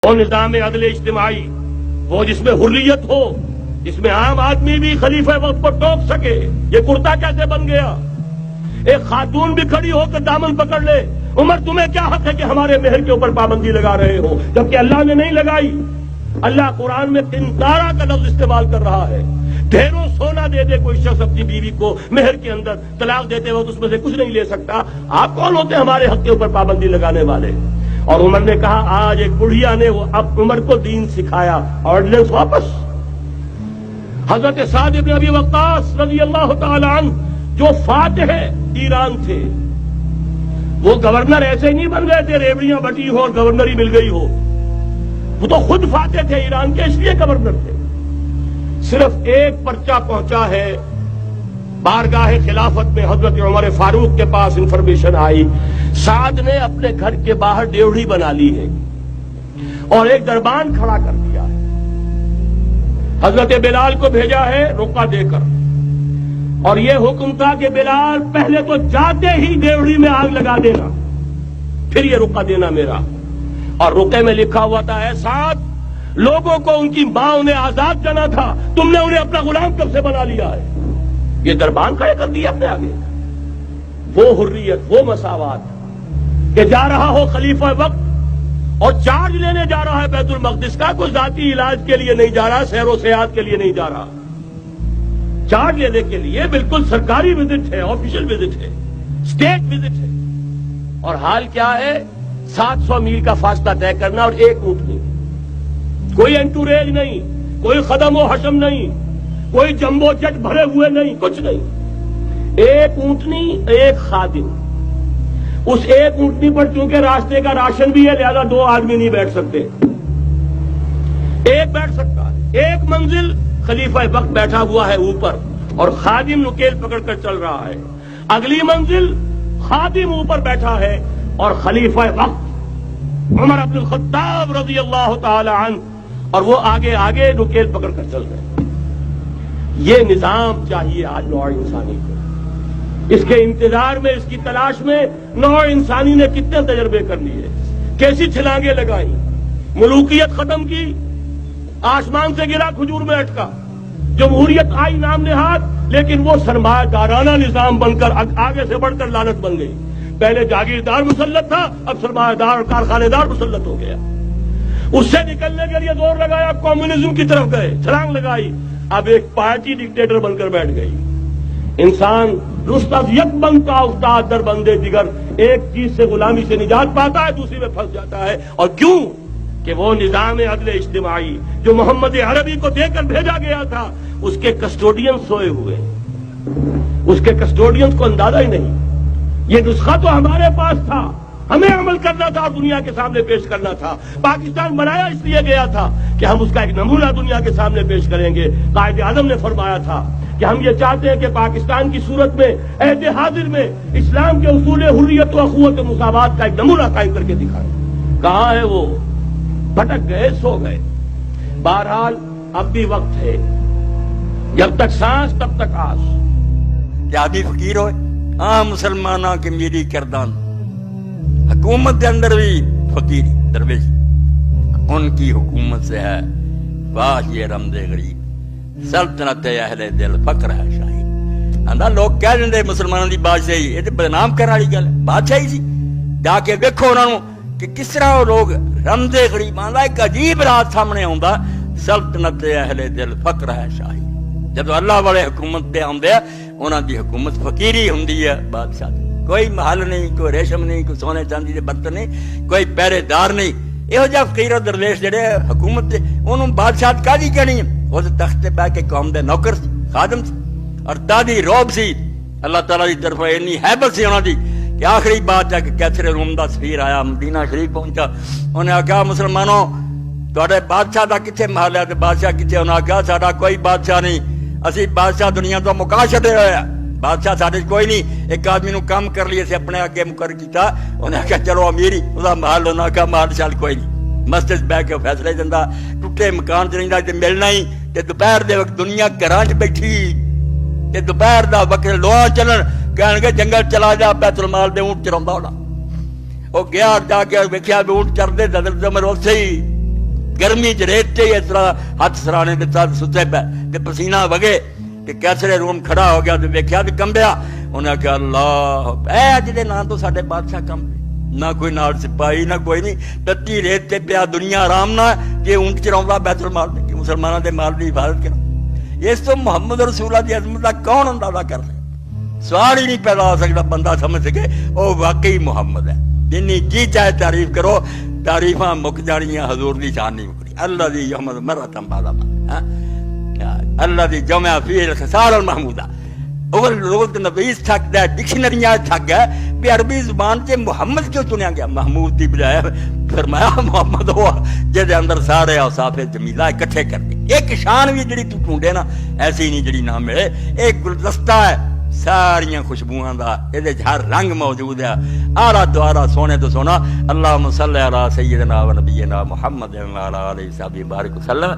وہ نظام عدل اجتماعی، وہ جس میں حریت ہو، جس میں عام آدمی بھی خلیفہ وقت کو ٹوک سکے. یہ کرتا کیسے بن گیا؟ ایک خاتون بھی کھڑی ہو کر دامن پکڑ لے، عمر تمہیں کیا حق ہے کہ ہمارے مہر کے اوپر پابندی لگا رہے ہو، جبکہ اللہ نے نہیں لگائی. اللہ قرآن میں قنطارہ کا لفظ استعمال کر رہا ہے. ڈھیروں سونا دے دے کوئی شخص اپنی بیوی کو مہر کے اندر، طلاق دیتے وقت اس میں سے کچھ نہیں لے سکتا. آپ کون ہوتے ہیں ہمارے حق کے اوپر پابندی لگانے والے؟ اور عمر نے کہا آج ایک بڑھیا نے اب عمر کو دین سکھایا، آرڈیننس واپس. حضرت سعد بن ابی وقاص رضی اللہ تعالی عنہ جو فاتح ایران تھے، وہ گورنر ایسے ہی نہیں بن گئے تھے ریوڑیاں بٹی ہو اور گورنری مل گئی ہو. وہ تو خود فاتح تھے ایران کے، اس لیے گورنر تھے. صرف ایک پرچہ پہنچا ہے بارگاہ خلافت میں، حضرت عمر فاروق کے پاس انفارمیشن آئی سعد نے اپنے گھر کے باہر ڈیوڑی بنا لی ہے اور ایک دربان کھڑا کر دیا ہے. حضرت بلال کو بھیجا ہے رقعہ دے کر، اور یہ حکم تھا کہ بلال پہلے تو جاتے ہی ڈیوڑی میں آگ لگا دینا، پھر یہ رقعہ دینا میرا. اور رقعے میں لکھا ہوا تھا، اے سعد، لوگوں کو ان کی ماں نے آزاد جانا تھا، تم نے انہیں اپنا غلام کب سے بنا لیا ہے؟ یہ دربان کھڑے کر دیا اپنے آگے. وہ حریت، وہ مساوات کہ جا رہا ہو خلیفہ وقت اور چارج لینے جا رہا ہے بیت المقدس کا، کوئی ذاتی علاج کے لیے نہیں جا رہا، سیر و سیاحت کے لیے نہیں جا رہا، چارج لینے کے لیے. بالکل سرکاری وزٹ ہے، آفیشل وزٹ ہے، اسٹیٹ وزٹ ہے. اور حال کیا ہے؟ 700 میل کا فاصلہ طے کرنا اور ایک اونٹ نہیں، کوئی انٹوریج نہیں، کوئی خدم و حشم نہیں، کوئی جمبو جٹ بھرے ہوئے نہیں، کچھ نہیں. ایک اونٹنی، ایک خادم. اس ایک اونٹنی پر چونکہ راستے کا راشن بھی ہے لہذا 2 آدمی نہیں بیٹھ سکتے، ایک بیٹھ سکتا ہے. ایک منزل خلیفہ وقت بیٹھا ہوا ہے اوپر اور خادم نکیل پکڑ کر چل رہا ہے. اگلی منزل خادم اوپر بیٹھا ہے اور خلیفہ وقت عمر بن الخطاب رضی اللہ تعالی عنہ اور وہ آگے آگے نکیل پکڑ کر چل رہے ہیں. یہ نظام چاہیے آج نوع انسانی کو. اس کے انتظار میں، اس کی تلاش میں نوع انسانی نے کتنے تجربے کر لیے، کیسی چھلانگیں لگائیں، ملوکیت ختم کی، آسمان سے گرا کھجور میں اٹکا. جمہوریت آئی نام نہاد، لیکن وہ سرمایہ دارانہ نظام بن کر آگے سے بڑھ کر لعنت بن گئی. پہلے جاگیردار مسلط تھا، اب سرمایہ دار اور کارخانے دار مسلط ہو گیا. اس سے نکلنے کے لیے زور لگایا، کمیونزم کی طرف گئے، چھلانگ لگائی، اب ایک پارٹی ڈکٹیٹر بن کر بیٹھ گئی. انسان رستم یک بنتا استاد در بندے دیگر، ایک چیز سے غلامی سے نجات پاتا ہے، دوسری میں پھنس جاتا ہے. اور کیوں؟ کہ وہ نظام عدل اجتماعی جو محمد عربی کو دے کر بھیجا گیا تھا، اس کے کسٹوڈین سوئے ہوئے، اس کے کسٹوڈین کو اندازہ ہی نہیں. یہ نسخہ تو ہمارے پاس تھا، ہمیں عمل کرنا تھا اور دنیا کے سامنے پیش کرنا تھا. پاکستان بنایا اس لیے گیا تھا کہ ہم اس کا ایک نمونہ دنیا کے سامنے پیش کریں گے. قائد اعظم نے فرمایا تھا کہ ہم یہ چاہتے ہیں کہ پاکستان کی صورت میں عہد حاضر میں اسلام کے اصول حریت و اخوت و مساوات کا ایک نمونہ قائم کر کے دکھائیں. کہاں ہے وہ؟ بھٹک گئے، سو گئے. بہرحال اب بھی وقت ہے، جب تک سانس تب تک آس. کیا بھی فقیر ہوئے عام مسلمانوں کی میری کردان، حکومت کے اندر بھی فقیر درویش ان کی حکومت سے ہے. واہ یہ رمز غریب، سلطنت اہل دل فقر ہے شاہی. آندا لوگ کہہ دیں مسلمانوں کی بادشاہی، یہ بدنام کرنے والی گل ہے. بادشاہی سی جا کے ویکھو انہوں نے کہ کس طرح وہ لوگ رمز غریب. آندا ایک عجیب رات سامنے آਉਂدا، سلطنت اہل دل فقر ہے شاہی. جب اللہ والے حکومت پہ آندے انہاں دی حکومت فقیری ہوندی ہے. بادشاہ کوئی محل نہیں، کوئی ریشم نہیں، کوئی سونے چاندی دے برتن نہیں، کوئی پہرے دار نہیں. یہو جہا فقیر و درویش جڑے حکومت دے انہوں بادشاہت کاہدی کہنی ہے؟ وہ تخت تے بیٹھ کے قوم دے نوکر سی، خادم سی، اور دادی روب سی. اللہ تعالیٰ دی طرف اتنی حیبت سی انہاں دی کہ آخری بات جا کے کیسرے روم دا سفیر آیا، مدینہ شریف پہنچا. انہیں آکھا مسلمانوں تواڈے بادشاہ دا کتھے محل ہے تے بادشاہ کتھے؟ انہیں آکھا ساڈا کوئی بادشاہ نہیں، اسی بادشاہ دنیا تو مکا چھڈے ہوئے ہیں، بادشاہ ساڈے کوئی نہیں. ایک آدمی نو کام کر لیے سے اپنے آگے مقرر کیتا، انہیں آکھا چلو امیری وہ محل. انہیں آکھا محل شال کوئی نہیں، مسجد بہ کے فیصلے دینا، ٹوٹے مکان چ رہندا تے ملنا ہی. تے دوپہر دے وقت دنیا گھراں چ بیٹھی تے دوپہر دا وقت لوہاں چلن، کہن گے جنگل چلا جا بیت المال دے اونٹ چروندا ہونا. وہ گیا جا کے ویکھیا بھی اونٹ چردے، حضرت عمر اوتھے ہی گرمی چ ریت چ اس طرح ہاتھ سرانے کے ساتھ ستے پے تے پسینہ وگے کہ کیسرے روم کھڑا ہو گیا تو ویکھیا تے کنبیا. انہیں کہا اللہ اے اج دے نام تو ساڈے بادشاہ کم نہ کوئی نال سپاہی نہ کوئی نہیں, تتی ریت تے پیا دنیا آرام نہ کہ اونٹ چراؤندا بیت المال کہ مسلمانوں دے مال دی حفاظت کرو. اس تو محمد رسول اللہ دی عظمت دا کون اندازہ کر لے؟ سوال ہی نہیں پیدا ہو سکتا بندہ سمجھ سکے او واقعی محمد ہے. جنی جی چاہے تعریف کرو, تعریفاں مک جانیاں, حضور دی شان نہیں مکڑی. اللہ دی یحمد مرتم بالا اللہ دی جمع فی الخصال المحمودہ. اول لغت نویس تھک ہے, ڈکشنریاں تھک ہے بھی عربی زبان سے محمد کیوں چنیا گیا؟ محمود دی بجائے فرمایا محمد ہوا جہد اندر سارے اوصاف جمیلہ اکٹھے کر دے. ایک شان بھی جڑی تو ڈھونڈے نا ایسی نہیں جڑی نہ ملے. ایک گلدستہ ہے ساریاں خوشبوؤں دا, یہ ہر رنگ موجود ہے. آلہ دوارا سونے تو سونا. اللہم صلی علی سیدنا و نبینا محمد و علی آلہ وصحبہ بارک وسلم.